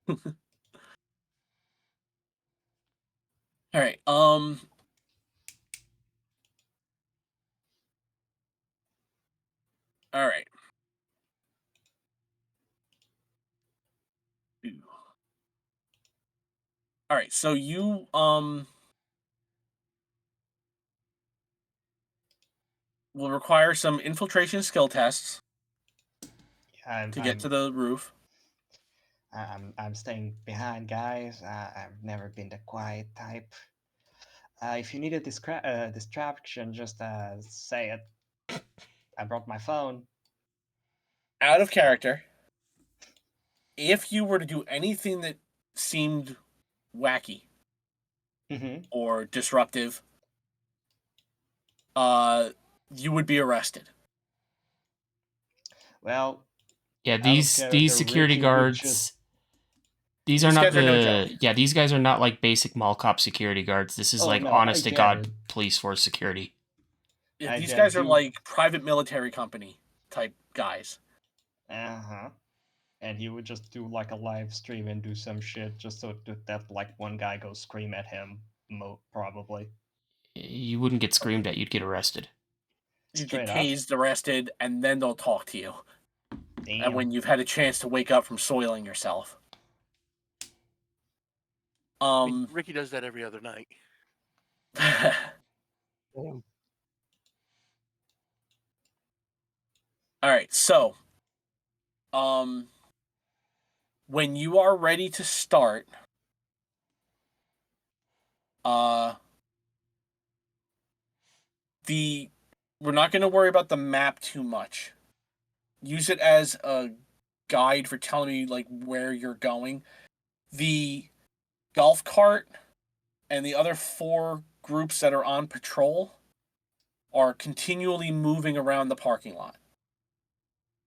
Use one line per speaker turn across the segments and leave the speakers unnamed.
All right. All right. All right. So you will require some infiltration skill tests to get to the roof.
I'm staying behind, guys. I've never been the quiet type. If you need a distraction, just say it. I brought my phone.
Out of character. If you were to do anything that seemed wacky or disruptive, you would be arrested.
Well,
Yeah,
out of
these
character,
security
Ricky would
guards.
just...
These are not the yeah. These guys are not like basic mall cop security guards. This is like
no,
honest to God
it.
police force security.
Yeah, these guys are like private military company type guys.
And he would just do like a live stream and do some shit just so that like one guy goes scream at him, probably.
You wouldn't get screamed at, you'd get arrested.
You get tased, arrested, and then they'll talk to you.
Damn.
And when you've had a chance to wake up from soiling yourself.
Ricky does that every other night.
All right, so when you are ready to start, we're not going to worry about the map too much. Use it as a guide for telling me like where you're going. The golf cart and the other 4 groups that are on patrol are continually moving around the parking lot.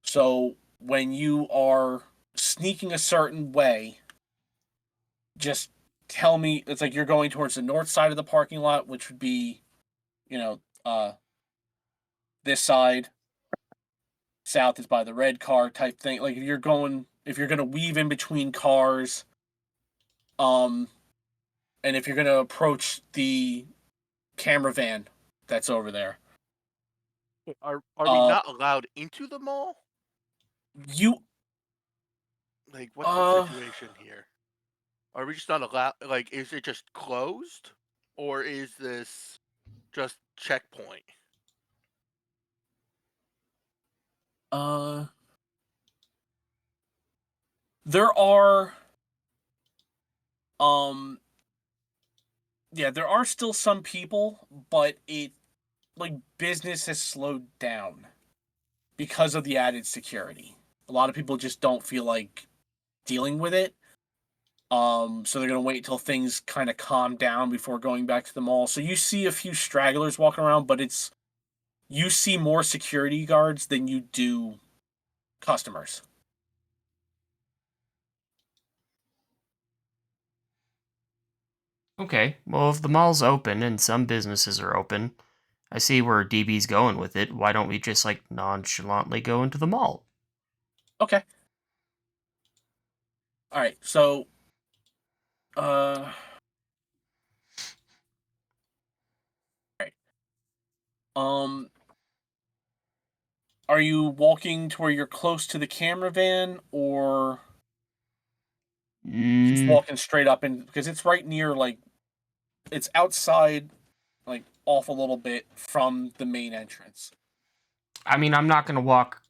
So when you are sneaking a certain way, just tell me. It's like you're going towards the north side of the parking lot, which would be, this side. South is by the red car type thing. Like if you're going to weave in between cars, and if you're going to approach the camera van that's over there.
Are we not allowed into the mall? Like, what's the situation here? Are we just not allowed? Like, is it just closed, or is this just checkpoint?
There are, there are still some people, but business has slowed down because of the added security. A lot of people just don't feel like dealing with it. So they're going to wait till things kind of calm down before going back to the mall. So you see a few stragglers walking around, but you see more security guards than you do customers.
Okay, well, if the mall's open and some businesses are open, I see where DB's going with it. Why don't we just, like, nonchalantly go into the mall?
Okay. Alright, so... Alright. Are you walking to where you're close to the camera van, or... just walking straight up in... Because it's right near, like... It's outside, like, off a little bit from the main entrance.
I mean, I'm not going to walk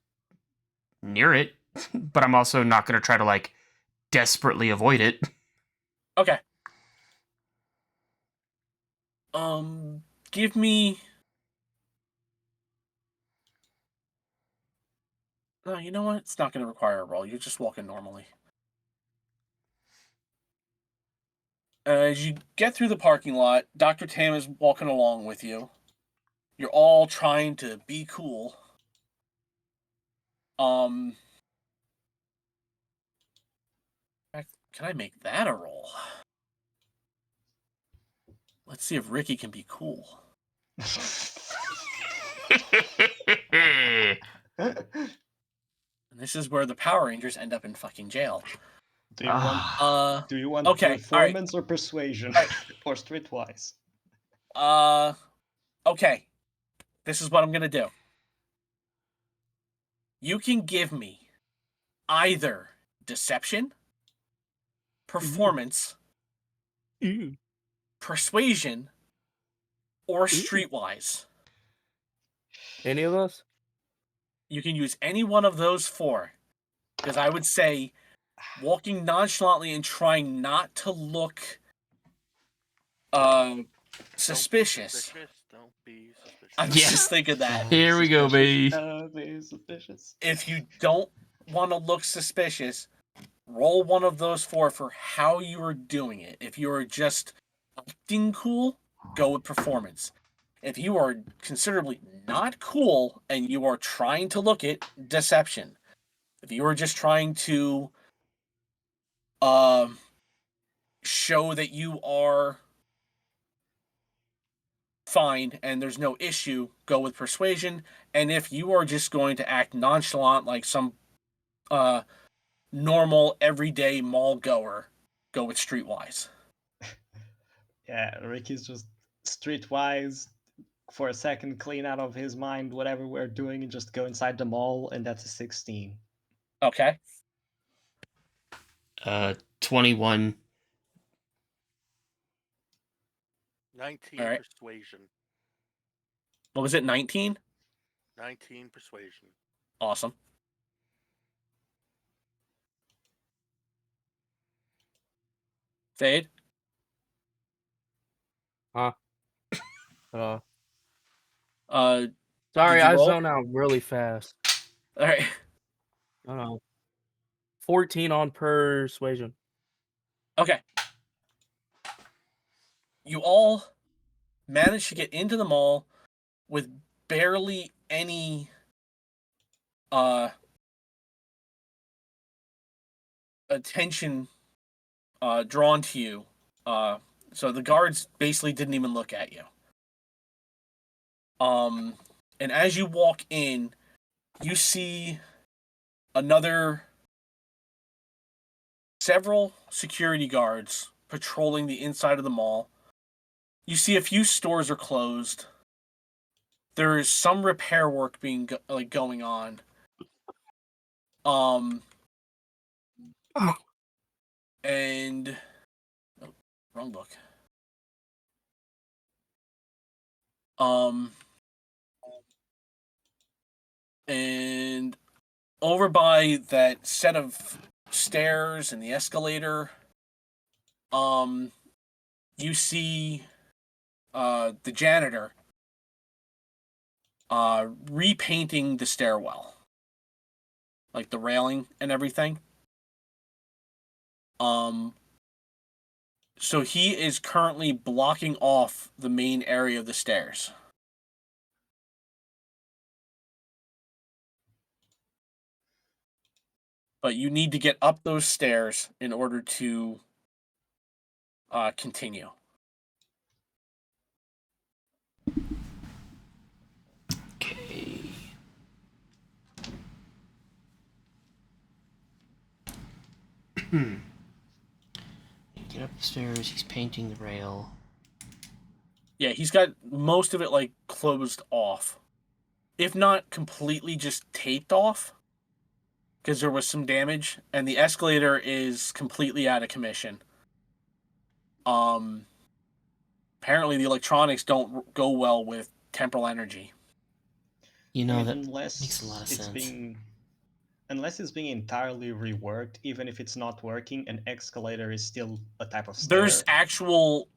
near it, but I'm also not going to try to, like, desperately avoid it.
Okay. Give me... No, you know what? It's not going to require a roll. You're just walking normally. As you get through the parking lot, Dr. Tam is walking along with you. You're all trying to be cool. Can I make that a roll? Let's see if Ricky can be cool. And this is where the Power Rangers end up in fucking jail.
Do you want do you want
Okay, all right.
performance or persuasion
All right.
or streetwise?
Okay. This is what I'm gonna do. You can give me either deception, performance, persuasion, or streetwise.
Any of those?
You can use any one of those four. Because I would say walking nonchalantly and trying not to look suspicious.
Don't be suspicious.
I was
Yeah.
just thinking that.
Here we go, baby.
Be suspicious.
If you don't want to look suspicious, roll one of those four for how you are doing it. If you are just acting cool, go with performance. If you are considerably not cool and you are trying to look it, deception. If you are just trying to show that you are fine and there's no issue, go with persuasion. And if you are just going to act nonchalant like some normal everyday mall goer, go with streetwise.
Yeah, Ricky's just streetwise for a second, clean out of his mind whatever we're doing and just go inside the mall, and that's a 16.
Okay.
21.
19
All right.
persuasion.
What was it, 19?
19 persuasion.
Awesome. Fade?
Uh,
Uh,
sorry,
Did you
I
roll?
zone out really fast.
all right.
14 on persuasion.
Okay. You all managed to get into the mall with barely any attention drawn to you. So the guards basically didn't even look at you. And as you walk in, you see several security guards patrolling the inside of the mall. You see a few stores are closed. There is some repair work being going on. And wrong book. And over by that set of stairs and the escalator, you see the janitor repainting the stairwell, like the railing and everything. So he is currently blocking off the main area of the stairs. But you need to get up those stairs in order to continue.
Okay. Get up the stairs. He's painting the rail.
Yeah, he's got most of it like closed off. If not completely just taped off, because there was some damage, and the escalator is completely out of commission. Apparently the electronics don't go well with temporal energy.
You know,
I mean,
that
unless
makes a lot of sense.
Unless it's being entirely reworked, even if it's not working, an escalator is still a type of stair.
There's actual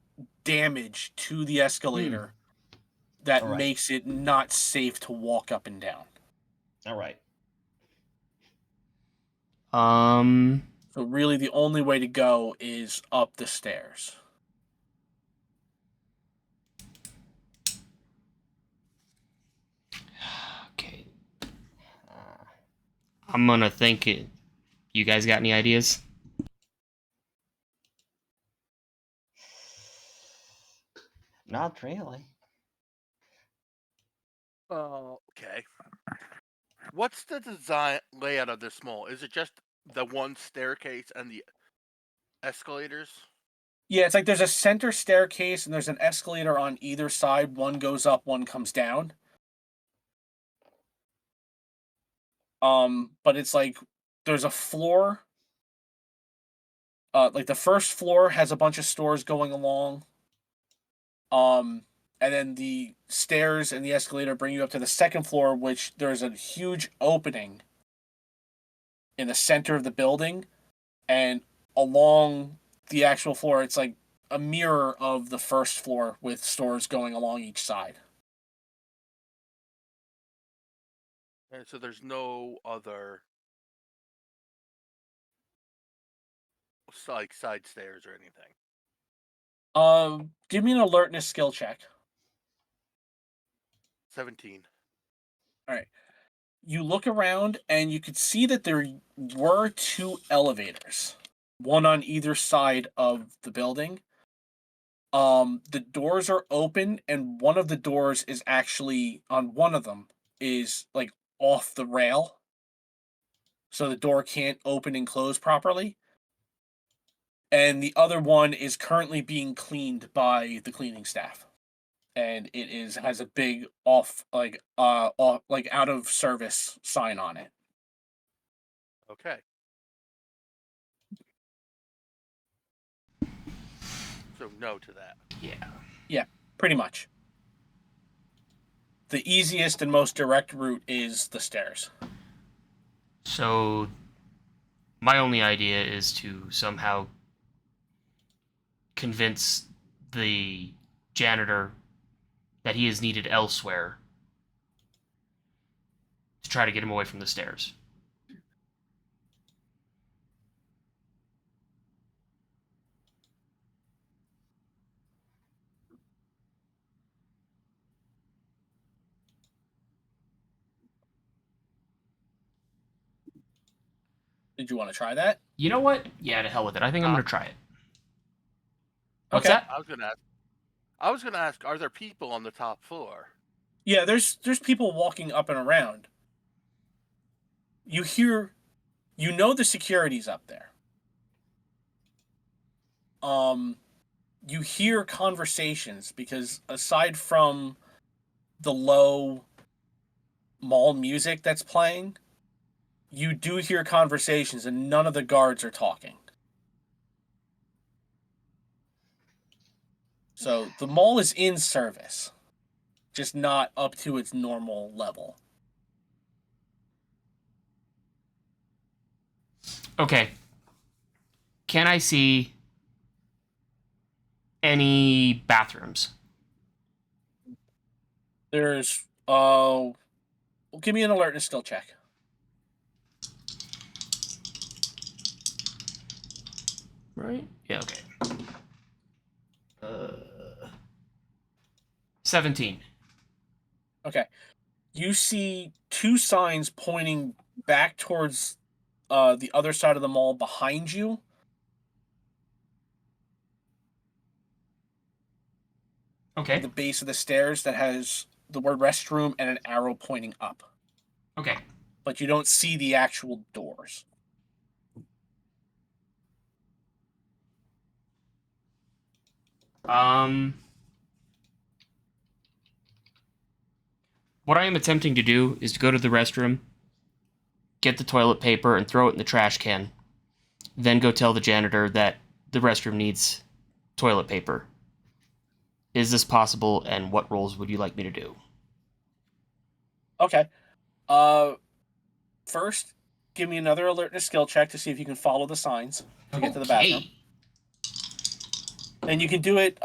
damage to the escalator that
All right.
makes it not safe to walk up and down.
All right.
So really the only way to go is up the stairs.
Okay. I'm gonna think it. You guys got any ideas?
Not really.
Okay. What's the design layout of this mall? Is it just the one staircase and the escalators?
Yeah, it's like there's a center staircase and there's an escalator on either side. One goes up, one comes down. But it's like there's a floor. Like the first floor has a bunch of stores going along. And then the stairs and the escalator bring you up to the second floor, which there's a huge opening in the center of the building, and along the actual floor, it's like a mirror of the first floor with stores going along each side.
And so there's no other like side stairs or anything.
Give me an alertness skill check.
17.
All right. You look around and you could see that there were two elevators, one on either side of the building. The doors are open, and one of the doors is actually on one of them is like off the rail, so the door can't open and close properly. And the other one is currently being cleaned by the cleaning staff, and it has a big off like out of service sign on it.
Okay. So no to that.
Yeah.
Pretty much. The easiest and most direct route is the stairs.
So, my only idea is to somehow convince the janitor that he is needed elsewhere to try to get him away from the stairs.
Did you want to try that?
You know what? Yeah, to hell with it. I think I'm going to try it. What's
Okay.
that?
I was gonna ask, are there people on the top floor?
Yeah, there's people walking up and around. You know the security's up there. You hear conversations because aside from the low mall music that's playing, you do hear conversations and none of the guards are talking. So the mall is in service, just not up to its normal level.
Okay. Can I see any bathrooms?
There's give me an alertness skill check.
Right? Yeah, okay. 17.
Okay. You see two signs pointing back towards the other side of the mall behind you.
Okay.
The base of the stairs that has the word restroom and an arrow pointing up.
Okay.
But you don't see the actual doors.
What I am attempting to do is to go to the restroom, get the toilet paper, and throw it in the trash can. Then go tell the janitor that the restroom needs toilet paper. Is this possible, and what roles would you like me to do?
Okay. First, give me another alertness skill check to see if you can follow the signs to get to the bathroom. And you can do it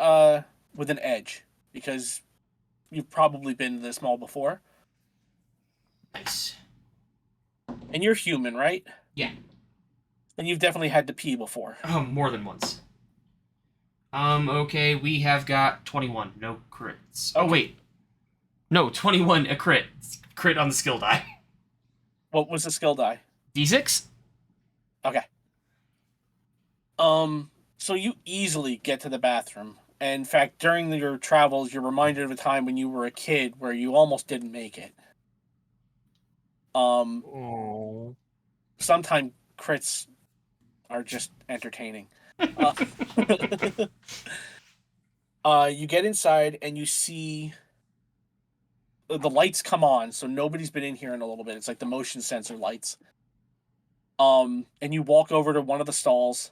with an edge, because you've probably been to this mall before.
Nice.
And you're human, right?
Yeah.
And you've definitely had to pee before.
More than once. Okay, we have got 21. No crits. Oh, wait. No, 21, a crit. Crit on the skill die.
What was the skill die?
D6?
Okay. So you easily get to the bathroom. And in fact, during your travels, you're reminded of a time when you were a kid where you almost didn't make it.
Oh.
Sometimes crits are just entertaining. Uh, you get inside and you see the lights come on, so nobody's been in here in a little bit. It's like the motion sensor lights. And you walk over to one of the stalls,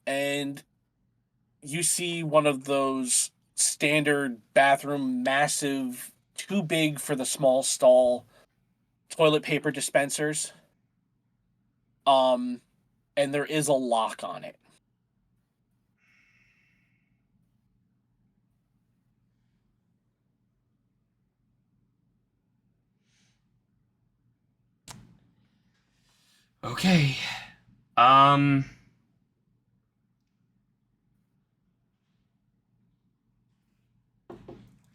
and you see one of those standard bathroom, massive, too big for the small stall toilet paper dispensers. And there is a lock on it.
Okay.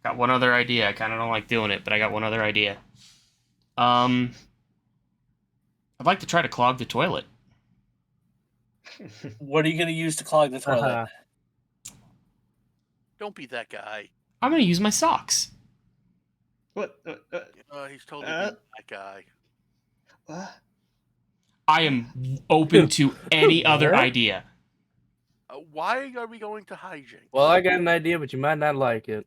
Got one other idea. I kind of don't like doing it, but I got one other idea. I'd like to try to clog the toilet.
What are you going to use to clog the toilet?
Don't be that guy.
I'm going to use my socks.
What?
He's totally being that guy.
What?
I am open to any other
What?
idea.
Why are we going to hijinks?
Well, I got an idea, but you might not like it.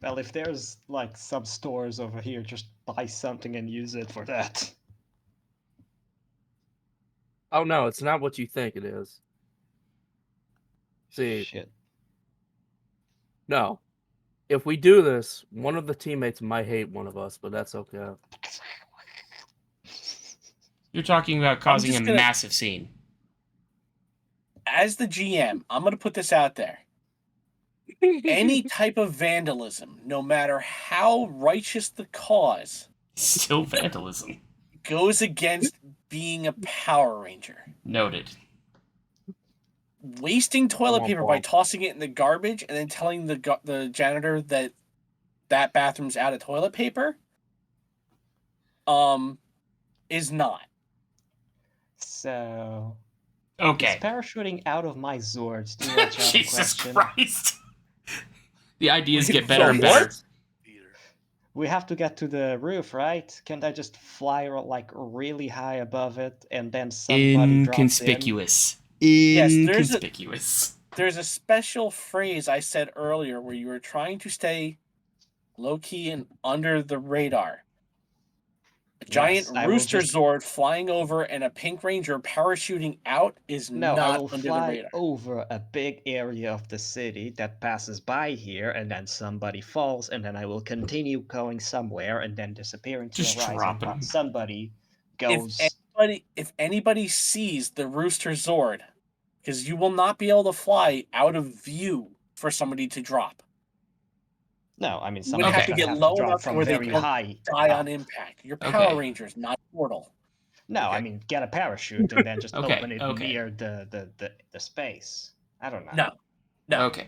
Well, if there's like some stores over here, just buy something and use it for that.
Oh no, it's not what you think it is. See,
Shit.
no. If we do this, one of the teammates might hate one of us, but that's okay.
You're talking about causing a
just gonna-
massive scene.
As the GM, I'm going to put this out there. Any type of vandalism, no matter how righteous the cause,
Still vandalism.
goes against being a Power Ranger.
Noted.
Wasting toilet
Womp
paper by
womp.
tossing it in the garbage and then telling the janitor that bathroom's out of toilet paper is not.
So,
Okay.
is parachuting out of my Zords too much of a
Jesus
question?
Christ. The ideas
Wait,
get better and
what?
better.
Theater.
We have to get to the roof, right? Can't I just fly like really high above it and then somebody drops in?
Inconspicuous.
Yes,
Inconspicuous.
There's a special phrase I said earlier where you were trying to stay low-key and under the radar. A giant
Yes, I will
rooster
just-
Zord flying over and a Pink Ranger parachuting out is
No,
not
I will
under the
fly
radar.
over a big area of the city that passes by here, and then somebody falls, and then I will continue going somewhere, and then disappear into
Just
a horizon.
dropping
But
them.
somebody goes.
If anybody sees the rooster Zord, because you will not be able to fly out of view for somebody to drop.
No, I mean
You would
somebody's
have to
gonna
get
have
low
to drop
enough
from
where they
very
don't
high.
die
up.
on impact. You're Power
Okay.
Rangers, not Portal.
No, I
Okay.
mean get a parachute and then just
Okay,
open it
okay.
near the space. I don't know.
No. No.
Okay.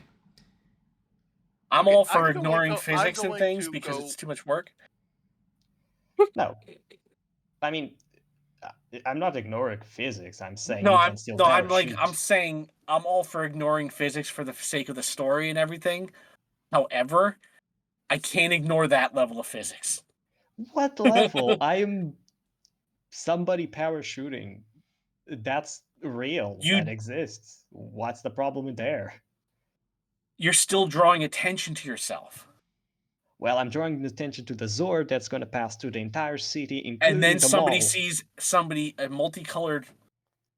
I'm
Okay,
all for
I'm going
ignoring
to-
physics
I'm
and
going
things
to
because
go-
it's too much work.
No. I mean, I'm not ignoring physics. I'm saying
No,
you
I'm
can still
no,
parachute.
I'm saying I'm all for ignoring physics for the sake of the story and everything. However, I can't ignore that level of physics.
What level? I'm somebody parachuting. That's real. That exists. What's the problem in there?
You're still drawing attention to yourself.
Well, I'm drawing attention to the Zord that's going to pass through the entire city, including
And then
the
somebody
mall.
sees a multicolored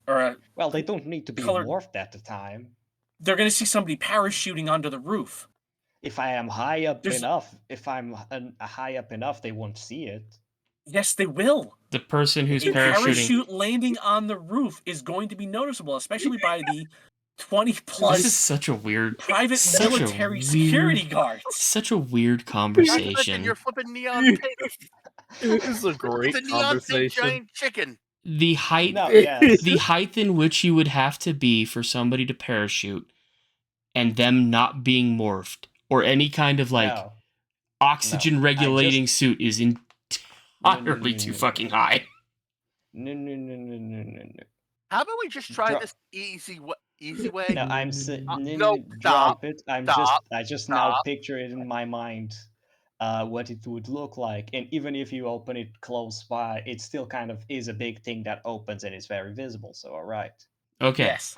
or a
Well, they don't need to be
colored-
morphed at the time.
they're going to see somebody parachuting onto the roof.
If I am high up
There's-
enough, if I'm high up enough, they won't see it.
Yes, they will.
The person who's
A
parachuting.
parachute landing on the roof is going to be noticeable, especially by the 20
This is
plus
such a weird,
private
such a
military
weird-
security guards.
such a weird
Not to mention,
conversation.
you're flipping neon pink.
This is a great
It's a neon pink
conversation.
giant chicken.
The height,
No, yes.
the height in which you would have to be for somebody to parachute, and them not being morphed or any kind of like
No.
oxygen
No,
regulating suit is entirely
no,
too
no.
fucking high.
No, no, no, no, no, no, no.
How about we just try
Dro-
this easy way?
No, I'm saying
no,
drop it. I just now
stop.
picture it in my mind, what it would look like. And even if you open it close by, it still kind of is a big thing that opens and is very visible. So all right.
Okay.
Yes.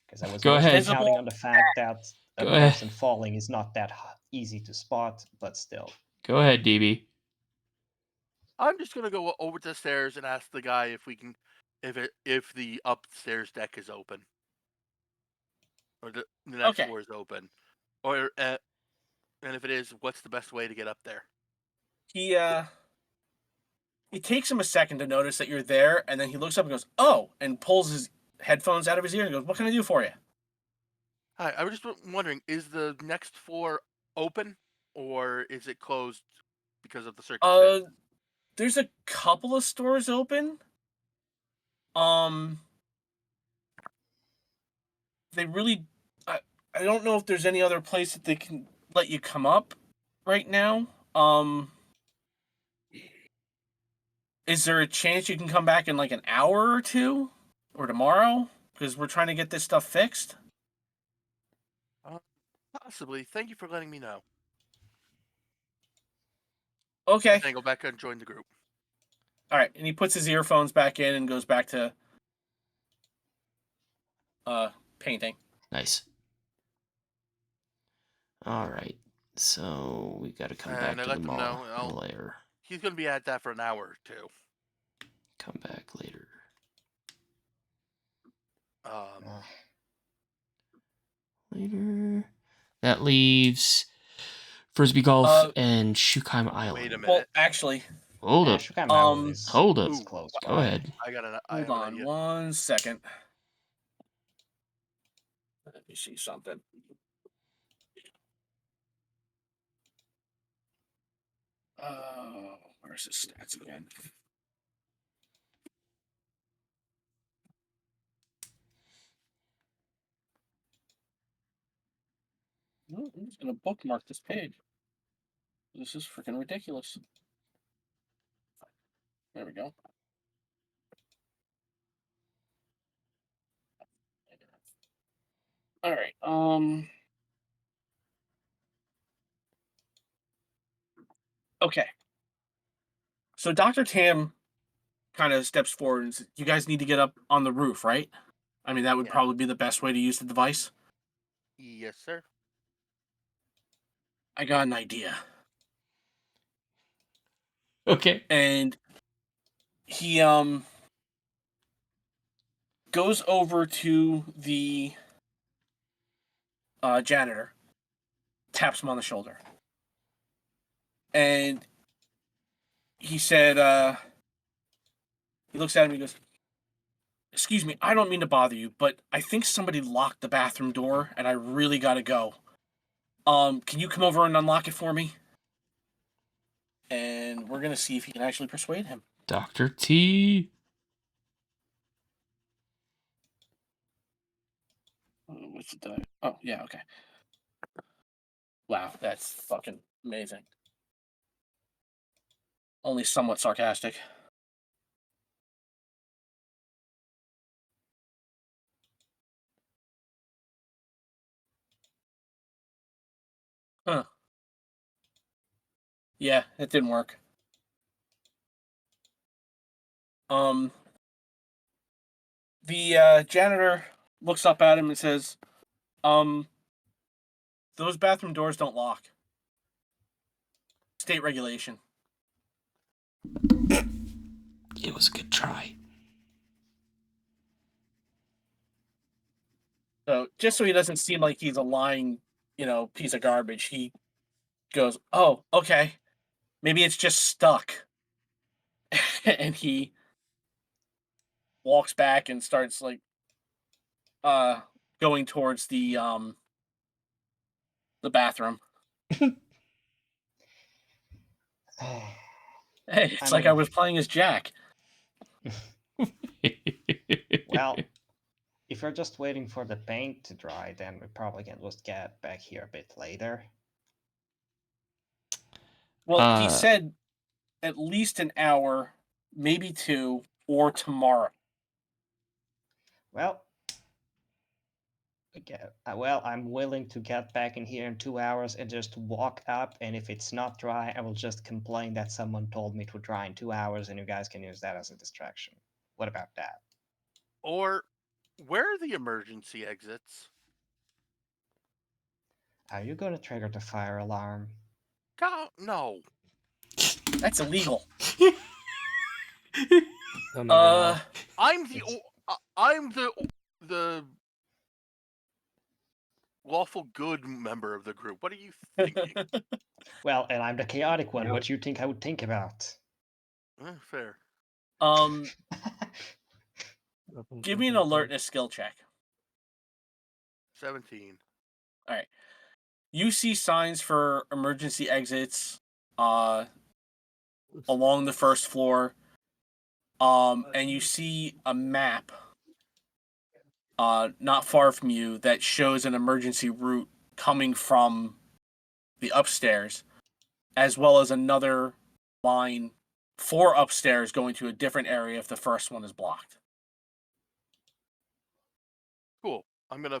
Because I was
Go
mostly
ahead.
counting on the fact that a
Go ahead.
person falling is not that easy to spot, but still.
Go ahead, DB.
I'm just gonna go over to the stairs and ask the guy if we can, if the upstairs deck is open, or the next
Okay.
floor is open, or and if it is, what's the best way to get up there?
He it takes him a second to notice that you're there, and then he looks up and goes, "Oh," and pulls his headphones out of his ear and goes, "What can I do for you?"
Hi, I was just wondering, is the next floor open, or is it closed because of the circumstance?
There's a couple of stores open. They really, I don't know if there's any other place that they can let you come up right now. Is there a chance you can come back in like an hour or two, or tomorrow? Because we're trying to get this stuff fixed.
Possibly. Thank you for letting me know.
Okay.
And then go back and join the group.
All right, and he puts his earphones back in and goes back to painting.
Nice. All right. So we got to come back
And I
to
let
the
them know,
mall later.
He's gonna be at that for an hour or two.
Come back later. Later. That leaves Frisbee Golf and Shukheim Island.
Wait a minute.
Well, actually,
Hold up.
Shukheim Island is
Hold up.
close
Go
by.
ahead.
I
hold
have an
on
idea.
1 second. Let me see something. Where's his stats again? No, I'm just gonna bookmark this page. This is freaking ridiculous. There we go. All right. Okay. So Dr. Tam kind of steps forward and says, "You guys need to get up on the roof, right? I mean, that would
Yeah.
probably be the best way to use the device."
Yes, sir.
I got an idea.
Okay.
And he goes over to the janitor, taps him on the shoulder, and he said, he looks at him and he goes, "Excuse me, I don't mean to bother you, but I think somebody locked the bathroom door and I really gotta go. Can you come over and unlock it for me?" And we're gonna see if he can actually persuade him.
Dr. T.
What's the die? Oh, yeah, okay. Wow, that's fucking amazing. Only somewhat sarcastic. Huh. Yeah, it didn't work. The janitor looks up at him and says, those bathroom doors don't lock. State regulation.
It was a good try.
So just so he doesn't seem like he's a lying, piece of garbage, he goes, "Oh, okay. Maybe it's just stuck." And he walks back and starts like going towards the bathroom. Hey, it's like I was playing as Jack.
Well, if you're just waiting for the paint to dry, then we probably can just get back here a bit later.
Well, he said at least an hour, maybe 2, or tomorrow.
Well, I'm willing to get back in here in 2 hours and just walk up, and if it's not dry, I will just complain that someone told me to dry in 2 hours, and you guys can use that as a distraction. What about that?
Or Where are the emergency exits?
Are you gonna trigger the fire alarm?
No.
That's illegal.
They'll never know.
I'm the
It's-
I'm the lawful good member of the group. What are you thinking?
Well, and I'm the chaotic one. What do you think I would think about?
Fair.
Give me an alertness skill check.
17.
All right. You see signs for emergency exits along the first floor. And you see a map not far from you that shows an emergency route coming from the upstairs, as well as another line for upstairs going to a different area if the first one is blocked.
Cool. I'm gonna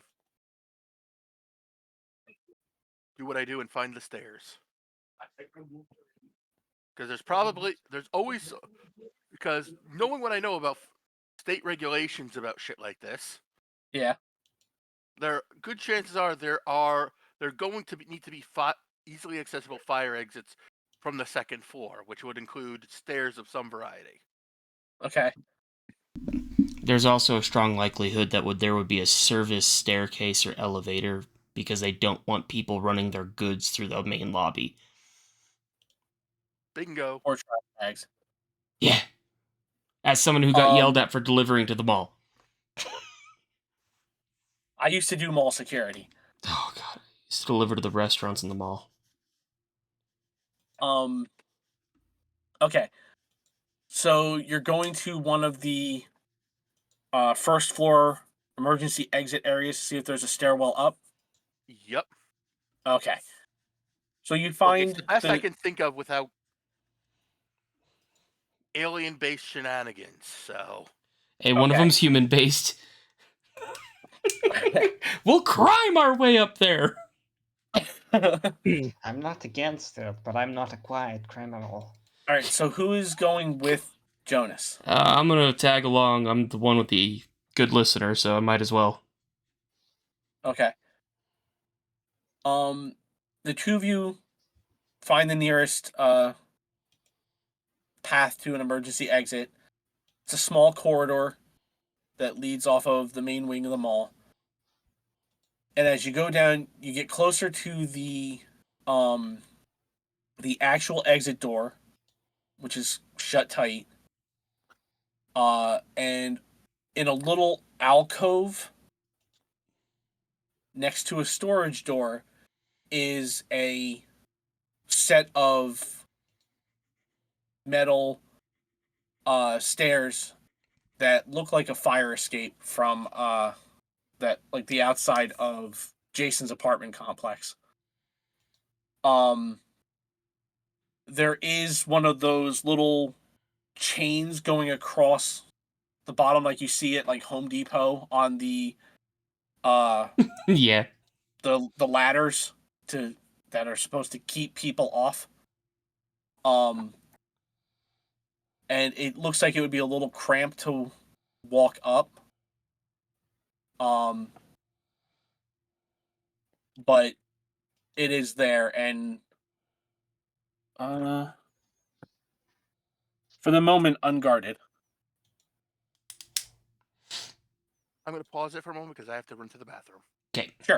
do what I do and find the stairs. Because there's always, because knowing what I know about state regulations about shit like this,
Yeah.
good chances are there going to need to be easily accessible fire exits from the second floor, which would include stairs of some variety.
Okay.
There's also a strong likelihood that there would be a service staircase or elevator because they don't want people running their goods through the main lobby.
Bingo.
Or trash bags.
Yeah. As someone who got yelled at for delivering to the mall.
I used to do mall security.
Oh, God. I used to deliver to the restaurants in the mall.
Okay. So you're going to one of the first floor emergency exit areas to see if there's a stairwell up.
Yep.
Okay. So you
Look,
find
it's the best I can think of without alien-based shenanigans. So.
Hey, one of
Okay.
them's human-based. We'll crime our way up there.
I'm not against it, but I'm not a quiet criminal.
All right. So who is going with Jonas?
I'm gonna tag along. I'm the one with the good listener, so I might as well.
Okay. The two of you find the nearest path to an emergency exit. It's a small corridor that leads off of the main wing of the mall. And as you go down, you get closer to the actual exit door, which is shut tight. And in a little alcove next to a storage door is a set of metal stairs that look like a fire escape from that, like, the outside of Jason's apartment complex. There is one of those little chains going across the bottom, like you see it like Home Depot on the
Yeah.
the ladders that are supposed to keep people off. And it looks like it would be a little cramped to walk up. But it is there, and for the moment unguarded.
I'm going to pause it for a moment because I have to run to the bathroom.
Okay.
Sure.